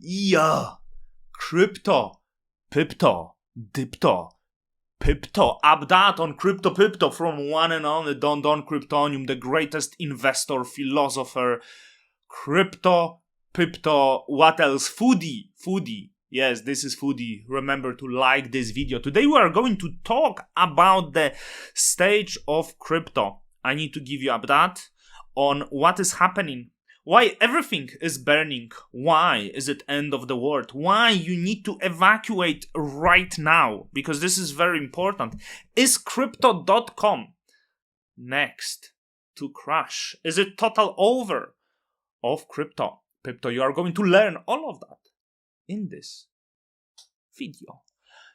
Yeah. Crypto. Pipto. Dipto. Pipto. Update on Crypto Pipto from one and only Don Kryptonium, the greatest investor, philosopher. Crypto Pipto. What else? Foodie. Yes, this is Foodie. Remember to like this video. Today we are going to talk about the stage of crypto. I need to give you an update on what is happening. Why everything is burning. Why is it end of the world? Why you need to evacuate right now? Because this is very important. Is Crypto.com next to crash? Is it total over of crypto? You are going to learn all of that in this video.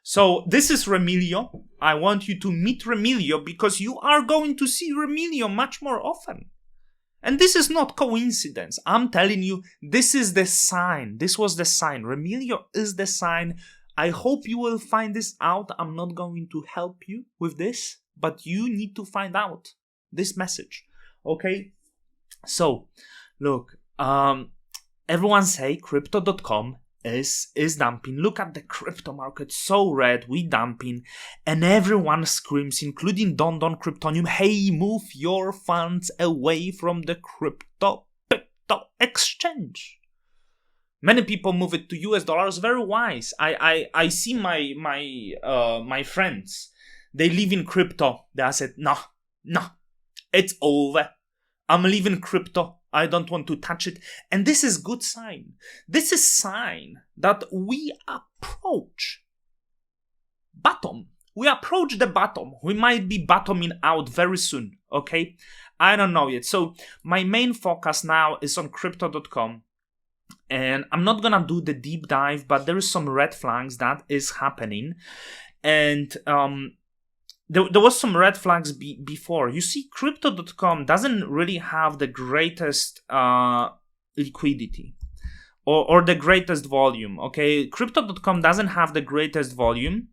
So this is Remilio. I want you to meet Remilio because you are going to see Remilio much more often. And this is not coincidence. I'm telling you, this is the sign. This was the sign. Remilio is the sign. I hope you will find this out. I'm not going to help you with this, but you need to find out this message. Okay? So, look, everyone say Crypto.com is dumping. Look at the crypto market, so red, we dumping, and everyone screams, including Don Kryptonium, hey, move your funds away from the crypto exchange. Many people move it to US dollars, very wise. I see my friends, they live in crypto. They said, no, it's over. I'm leaving crypto. I don't want to touch it. And this is good sign. This is sign that we approach bottom. We approach the bottom. We might be bottoming out very soon. Okay? I don't know yet. So my main focus now is on Crypto.com. And I'm not gonna do the deep dive, but there is some red flags that is happening. And There was some red flags before. You see, Crypto.com doesn't really have the greatest liquidity or the greatest volume, okay? Crypto.com doesn't have the greatest volume,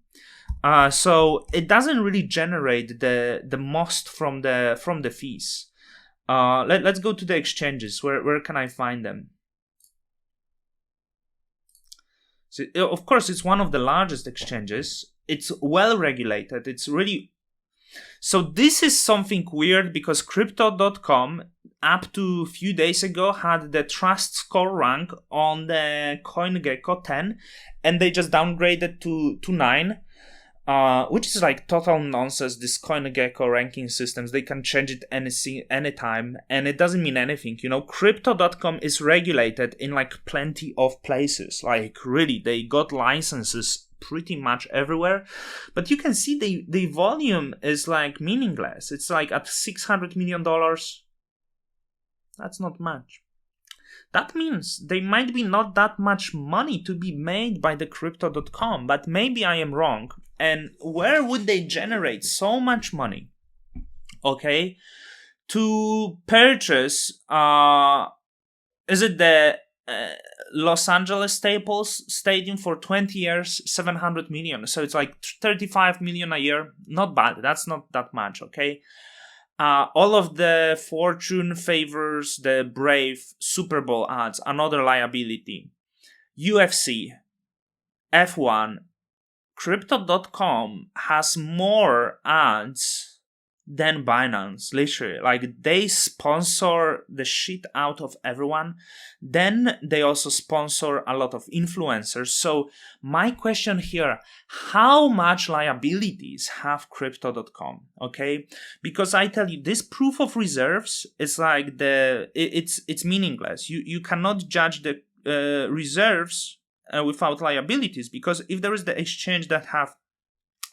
so it doesn't really generate the most from the fees. Let's go to the exchanges. Where can I find them? So, of course, it's one of the largest exchanges. It's well regulated. It's really... So this is something weird because Crypto.com up to a few days ago had the trust score rank on the CoinGecko 10 and they just downgraded to 9, which is like total nonsense. This CoinGecko ranking systems, they can change it anytime and it doesn't mean anything. You know, Crypto.com is regulated in like plenty of places. Like really, they got licenses pretty much everywhere, but you can see the volume is like meaningless. It's like at $600 million. That's not much. That means there might be not that much money to be made by the Crypto.com, but maybe I am wrong. And where would they generate so much money? Okay, to purchase, is it the Los Angeles Staples Stadium for 20 years, 700 million. So it's like 35 million a year. Not bad. That's not that much, okay? All of the Fortune favors the Brave Super Bowl ads, another liability. UFC, F1, Crypto.com has more ads than Binance, literally. Like, they sponsor the shit out of everyone. Then they also sponsor a lot of influencers. So my question here, how much liabilities have Crypto.com? Okay? Because I tell you, this proof of reserves is like it's meaningless. You cannot judge the reserves without liabilities, because if there is the exchange that have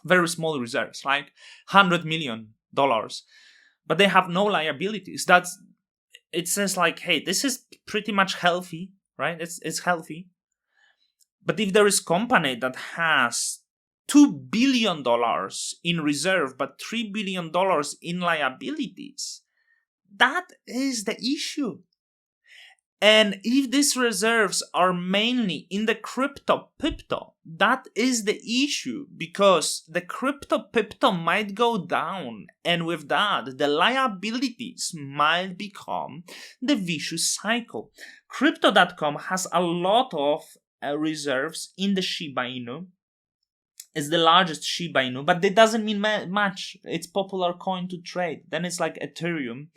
very small reserves, like $100 million, but they have no liabilities, it says like, hey, this is pretty much healthy, right? It's healthy. But if there is company that has $2 billion in reserve but $3 billion in liabilities, that is the issue. And if these reserves are mainly in the crypto, that is the issue, because the crypto might go down, and with that, the liabilities might become the vicious cycle. Crypto.com has a lot of reserves in the Shiba Inu. It's the largest Shiba Inu, but that doesn't mean much. It's popular coin to trade. Then it's like Ethereum.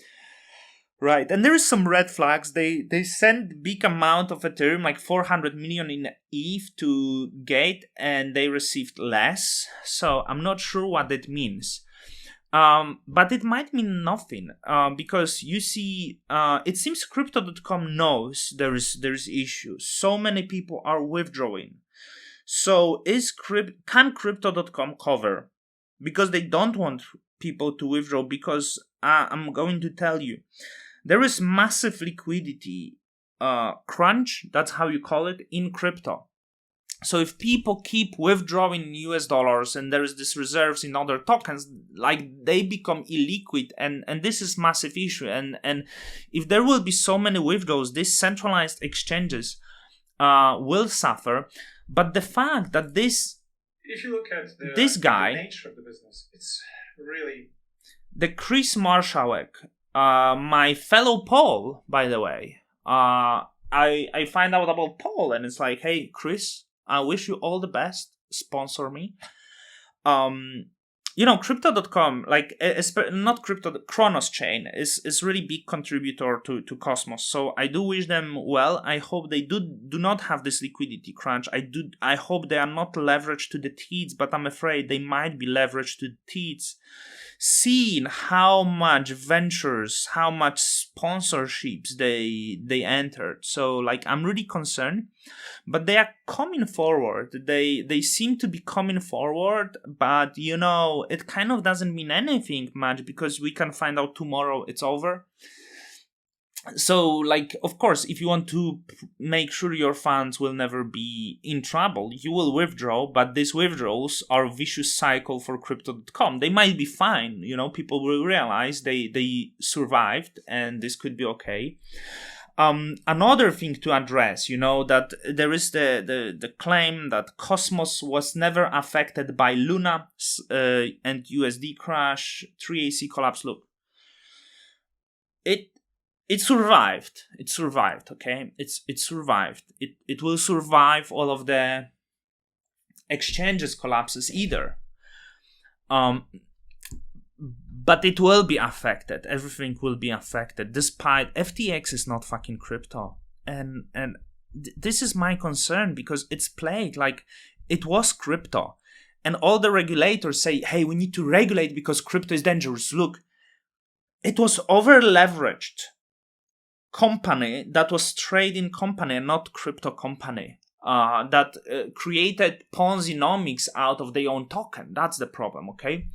Right, and there is some red flags. They sent big amount of Ethereum, like 400 million in ETH to Gate, and they received less. So I'm not sure what that means. But it might mean nothing, because you see, it seems Crypto.com knows there is issues. So many people are withdrawing. So can Crypto.com cover? Because they don't want people to withdraw, because I'm going to tell you, there is massive liquidity crunch, that's how you call it, in crypto. So if people keep withdrawing US dollars and there is this reserves in other tokens, like they become illiquid, and this is massive issue. And if there will be so many withdrawals, these centralized exchanges will suffer. But the fact that if you look at this guy, the nature of the business, it's really the Chris Marshallek, my fellow Paul, by the way, I find out about Paul, and it's like, hey, Chris, I wish you all the best. Sponsor me. Crypto.com, like, not Crypto, Kronos chain is really big contributor to Cosmos. So I do wish them well. I hope they do not have this liquidity crunch. I hope they are not leveraged to the teats, but I'm afraid they might be leveraged to the teats. Seeing how much ventures, how much sponsorships they entered. So like, I'm really concerned, but they are coming forward. They seem to be coming forward, but it kind of doesn't mean anything much, because we can find out tomorrow it's over. So, like, of course, if you want to make sure your funds will never be in trouble, you will withdraw, but these withdrawals are a vicious cycle for Crypto.com. They might be fine, people will realize they survived, and this could be okay. Another thing to address, that there is the claim that Cosmos was never affected by Luna and USD crash, 3AC collapse. Look, it survived. It survived, okay? It survived. It will survive all of the exchanges collapses either. But it will be affected. Everything will be affected. Despite FTX is not fucking crypto. And this is my concern, because it's played like it was crypto. And all the regulators say, hey, we need to regulate because crypto is dangerous. Look, it was over-leveraged company that was trading company and not crypto company that created Ponzi-nomics out of their own token. That's the problem, okay?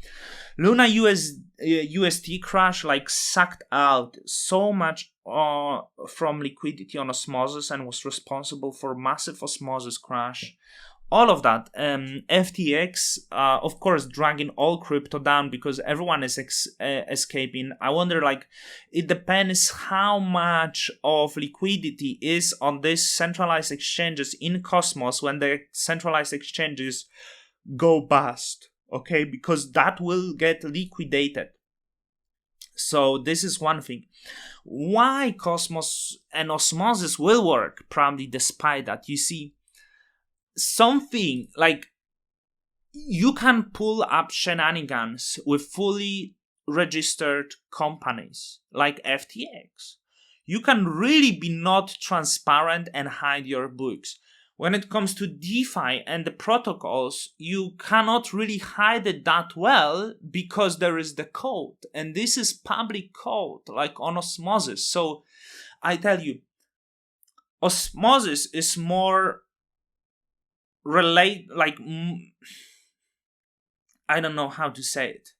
Luna UST crash like sucked out so much from liquidity on osmosis and was responsible for massive osmosis crash. All of that. FTX, of course, dragging all crypto down because everyone is escaping. I wonder, like, it depends how much of liquidity is on these centralized exchanges in Cosmos when the centralized exchanges go bust, okay? Because that will get liquidated. So this is one thing. Why Cosmos and osmosis will work, probably despite that. You see, something like you can pull up shenanigans with fully registered companies like FTX. You can really be not transparent and hide your books. When it comes to DeFi and the protocols, you cannot really hide it that well because there is the code. And this is public code, like on Osmosis. So I tell you, Osmosis is more I don't know how to say it.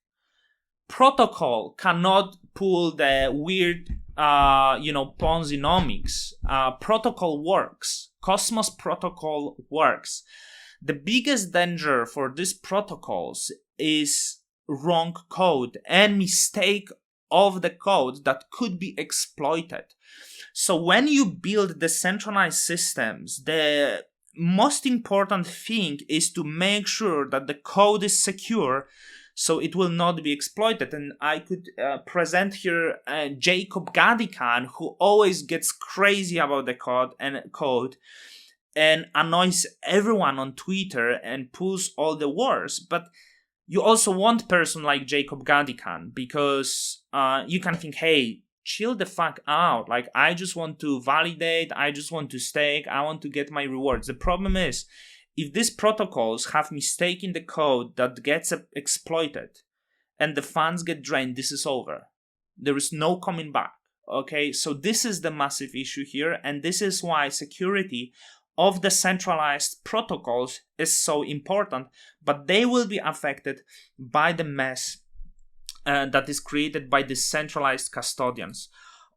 Protocol cannot pull the weird, Ponzi-nomics. Protocol works. Cosmos protocol works. The biggest danger for these protocols is wrong code and mistake of the code that could be exploited. So when you build decentralized systems, the most important thing is to make sure that the code is secure so it will not be exploited. And I could present here Jacob Gadikan, who always gets crazy about the code. and annoys everyone on Twitter and pulls all the wars. But you also want a person like Jacob Gadikan, because you can think, hey, chill the fuck out. Like, I just want to validate, I just want to stake, I want to get my rewards. The problem is, if these protocols have mistake in the code that gets exploited and the funds get drained, this is over. There is no coming back. Okay, so this is the massive issue here, and this is why security of the centralized protocols is so important, but they will be affected by the mess that is created by the centralized custodians.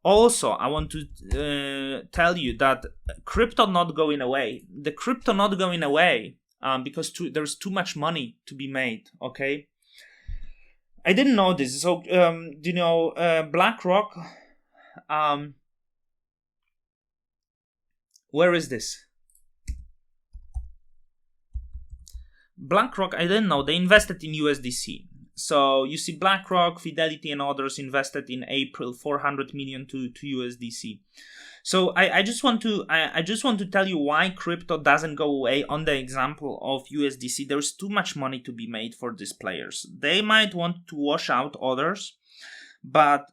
Also, I want to tell you that crypto not going away. The crypto not going away because there's too much money to be made, okay? I didn't know this. So, do you know BlackRock? Where is this? BlackRock, I didn't know. They invested in USDC. So you see BlackRock, Fidelity, and others invested in April 400 million to USDC. So I just want to tell you why crypto doesn't go away. On the example of USDC, there's too much money to be made for these players. They might want to wash out others, but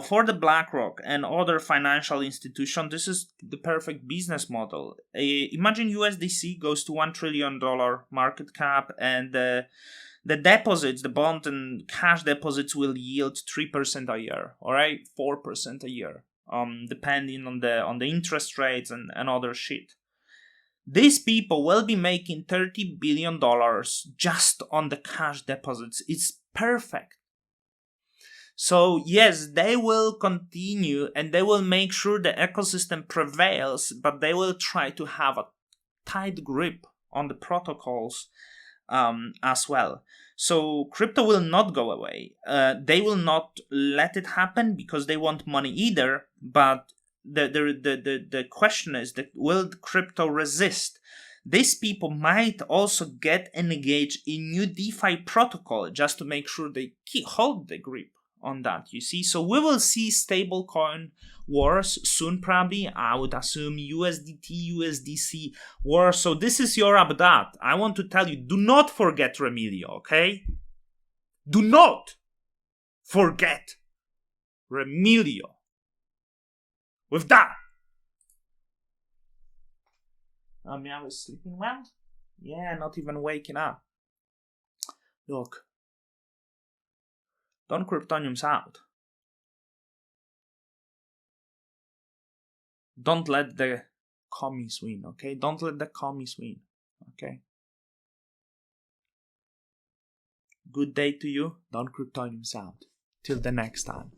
for the BlackRock and other financial institutions, this is the perfect business model. Imagine USDC goes to $1 trillion market cap, and the deposits, the bond and cash deposits, will yield 3% a year, all right, 4% a year, depending on the interest rates and other shit. These people will be making $30 billion just on the cash deposits. It's perfect. So yes, they will continue and they will make sure the ecosystem prevails, but they will try to have a tight grip on the protocols as well. So crypto will not go away. They will not let it happen because they want money either. But the question is that will crypto resist? These people might also get engaged in new DeFi protocol just to make sure they hold the grip on that, you see. So we will see stablecoin wars soon, probably. I would assume USDT, USDC wars. So this is your update. I want to tell you, do not forget Remilio, okay? Do not forget Remilio. With that, I was sleeping well. Yeah, not even waking up. Look. Don Kryptonium's out. Don't let the commies win, okay? Don't let the commies win, okay? Good day to you. Don Kryptonium's out. Till the next time.